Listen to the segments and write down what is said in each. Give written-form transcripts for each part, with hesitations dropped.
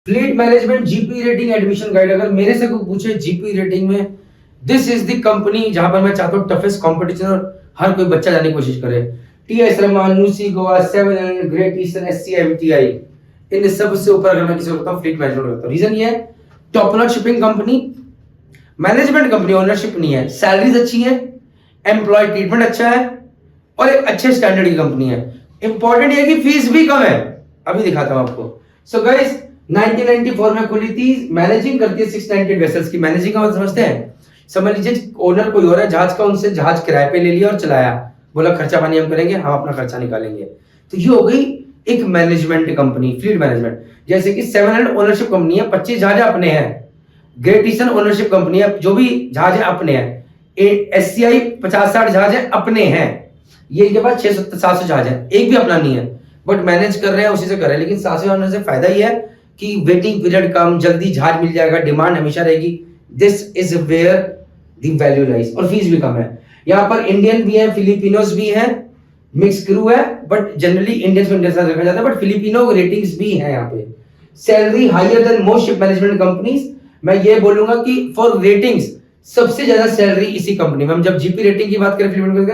Fleet management GP rating admission guide. अगर मेरे से कोई पूछे जीपी रेटिंग में, दिस इज द कंपनी जहां पर मैं चाहता हूँ टफेस्ट कंपटीशन और हर कोई बच्चा जाने की कोशिश करे। TS Raman, UC Goa, 700, great eastern, SCMTI, इन सबसे ऊपर अगर मैं किसी को कहता हूँ फ्लीट मैनेजमेंट करता हूँ। रीजन ये है, top notch shipping company, management company, ownership नहीं है, सैलरीज अच्छी है, एम्प्लॉय ट्रीटमेंट अच्छा है और एक अच्छे स्टैंडर्ड की कंपनी है। इंपॉर्टेंट ये कि फीस भी कम है, अभी दिखाता हूं आपको। सो गाइस 1994 में खुली थी, मैनेजिंग करती है 690 वेसल्स की। मैनेजिंग का मतलब समझते हैं, समझ लीजिए ओनर कोई और है जहाज का, उनसे जहाज किराए पे ले लिया और चलाया, बोला खर्चा पानी हम करेंगे, हम अपना खर्चा निकालेंगे। तो ये हो गई एक मैनेजमेंट कंपनी, फ्लीट मैनेजमेंट। जैसे कि 700 ओनरशिप कंपनी है, 25 जहाज अपने हैं। ग्रेट ईस्टर्न ओनरशिप कंपनी है, जो भी जहाज है अपने हैं। एससीआई 50-60 जहाज है अपने हैं। ये के पास 600-700 जहाज है, एक भी अपना नहीं है, बट मैनेज कर रहे हैं, उसी से कर रहे हैं। लेकिन 700 होने से फायदा ये है कि वेटिंग पीरियड कम, जल्दी जहाज मिल जाएगा, डिमांड हमेशा रहेगी। This is where the value lies, और फीस भी कम है। यहाँ पर इंडियन भी है, फिलिपिनोज भी है, मिक्स क्रू है, बट जनरली इंडियंस को इंडियन साथ रखा जाता है, बट फिलिपिनो रेटिंग्स भी है यहाँ पे। Salary higher than most ship management companies. मैं ये बोलूंगा कि फॉर रेटिंग्स सबसे ज्यादा सैलरी इसी कंपनी में। हम जब जीपी रेटिंग की बात करें फिलिपिनो की,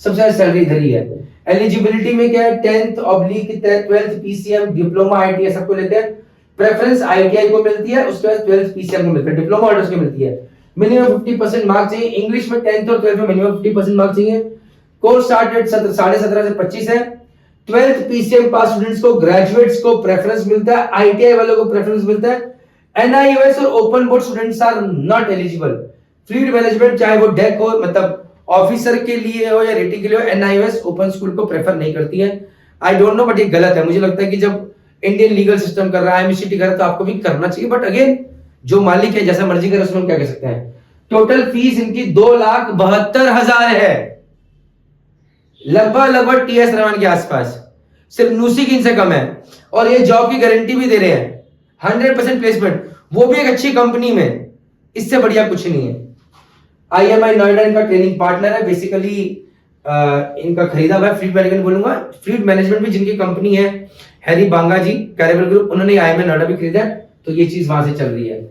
सबसे ज्यादा सैलरी इधर ही है। एलिजिबिलिटी में क्या है, 10th/12th पीसीएम, डिप्लोमा, आईटीआई सबको लेते हैं। प्रेफरेंस आईटीआई को मिलती है, उसके बाद 12th पीसीएम को मिलता है, डिप्लोमा ऑर्डर्स को मिलती है। मिनिमम 50% मार्क्स चाहिए इंग्लिश में, 10th और 12th में मिनिमम 50% मार्क्स चाहिए। कोर्स स्टार्ट रेट 17.5 से 25 है। 12th पीसीएम पास स्टूडेंट्स को, ग्रेजुएट्स को प्रेफरेंस मिलता है, आईटीआई वालों को प्रेफरेंस मिलता है। एनआईओएस और open board students are not eligible. Fleet management चाहे वो डेक हो, मतलब ऑफिसर के लिए हो या रेटिंग के लिए हो, एनआईओएस ओपन स्कूल को प्रेफर नहीं करती है। आई डोंट नो, बट ये गलत है। मुझे लगता है कि जब इंडियन लीगल सिस्टम कर रहा है, एमसीटी कर रहा है, तो आपको भी करना चाहिए। बट अगेन, जो मालिक है जैसा मर्जी करे, उसमें हम क्या कह सकते हैं। टोटल फीस इनकी 2,72,000 है, लगभग टीएस रमन के आसपास। सिर्फ न्यूसी की इनसे कम है, और ये जॉब की गारंटी भी दे रहे हैं, 100% प्लेसमेंट, वो भी एक अच्छी कंपनी में। इससे बढ़िया कुछ नहीं है। आईएमआई नोएडा इनका ट्रेनिंग पार्टनर है, बेसिकली इनका खरीदा हुआ है। फ्लीट मैनेजमेंट बोलूंगा, फ्लीट मैनेजमेंट भी जिनकी कंपनी है, हैरी बांगा जी, कैरेबल ग्रुप, उन्होंने आईएमआई नोएडा भी खरीदा, तो ये चीज वहां से चल रही है।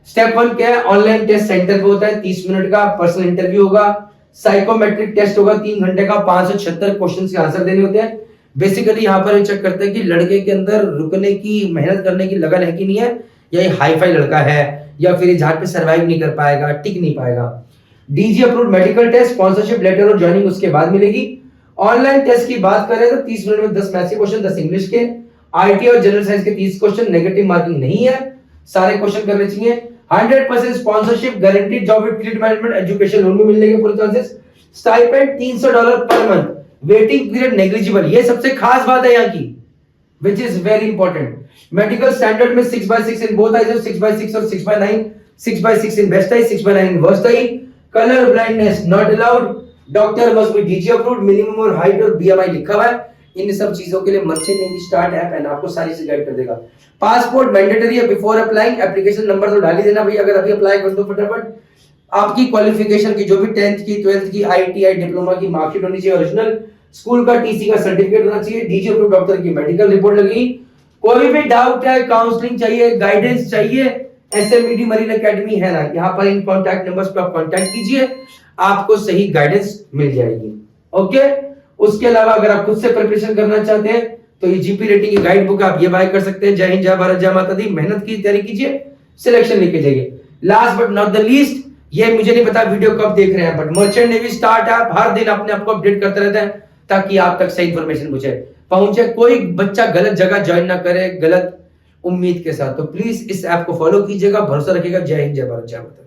स्टेप 1 क्या है, ऑनलाइन टेस्ट सेंटर पे होता है, 30 मिनट का पर्सनल इंटरव्यू होगा, साइकोमेट्रिक टेस्ट होगा 3 घंटे का, 576 क्वेश्चन के आंसर देने होते हैं। बेसिकली यहाँ पर चेक करते हैं कि लड़के के अंदर रुकने की, मेहनत करने की लगन है कि नहीं है, या ये हाई फाई लड़का है, या फिर ये जहाज पे सर्वाइव नहीं कर पाएगा, टिक नहीं पाएगा। DG approved medical test, sponsorship letter और ज्वाइनिंग उसके बाद मिलेगी। ऑनलाइन टेस्ट की बात करें तो 30 मिनट में 10 मैथ्स के क्वेश्चन, 10 इंग्लिश के, आईटी और जनरल साइंस के 30 क्वेश्चन, नेगेटिव मार्किंग नहीं है, सारे क्वेश्चन करने चाहिए। 100% sponsorship, guaranteed job with fleet management, education loan भी मिलने के पूरे chances, stipend $300 per month, waiting period negligible, ये सबसे खास बात है यहाँ की, which is very important. Medical standard में 6/6 इन बोथ आईज, 6/6 और 6/9, 6/6 in best I, 6/9 in worst I. Colour blindness not allowed, doctor must be DG approved, minimum और हाइट और बीएमआई लिखा हुआ है। इन सब चीजों के लिए मर्चेंट नेवी स्टार्ट ऐप है, आपको सारी चीज गाइड कर देगा। पासपोर्ट मैंडेटरी है बिफोर अप्लाइंग, एप्लीकेशन नंबर तो डाल ही देना भाई, अगर अभी अप्लाई कर दो फटाफट। आपकी क्वालिफिकेशन की, जो भी 10th की, 12th की, आईटीआई, डिप्लोमा की मार्कशीट होनी चाहिए ओरिजिनल, स्कूल का टीसी का सर्टिफिकेट होना चाहिए, डीजी अप्रूव्ड डॉक्टर की मेडिकल रिपोर्ट लगी। कोई भी डाउट है, काउंसलिंग चाहिए, गाइडेंस चाहिए, एसएमईडी मरीन एकेडमी है ना, यहाँ पर इन कॉन्टैक्ट नंबर्स पे आप कॉन्टैक्ट कीजिए, आपको सही गाइडेंस मिल जाएगी। ओके, उसके अलावा अगर आप खुद से प्रिपरेशन करना चाहते हैं तो ये जीपी रेटिंग की गाइड बुक आप ये बाय कर सकते हैं। जय हिंद, जय भारत, जय माता दी। मेहनत की तैयारी कीजिए, सिलेक्शन लेके जाइए। Last but not the least, ये मुझे नहीं पता वीडियो कब देख रहे हैं, but merchant navy start app हर दिन अपने आप को अपडेट करते रहते हैं, ताकि आप तक सही इंफॉर्मेशन पहुंचे, कोई बच्चा गलत जगह ज्वाइन ना करे गलत उम्मीद के साथ। तो प्लीज इस ऐप को फॉलो कीजिएगा, भरोसा रखिएगा। जय हिंद, जय भारत, जय माता दी।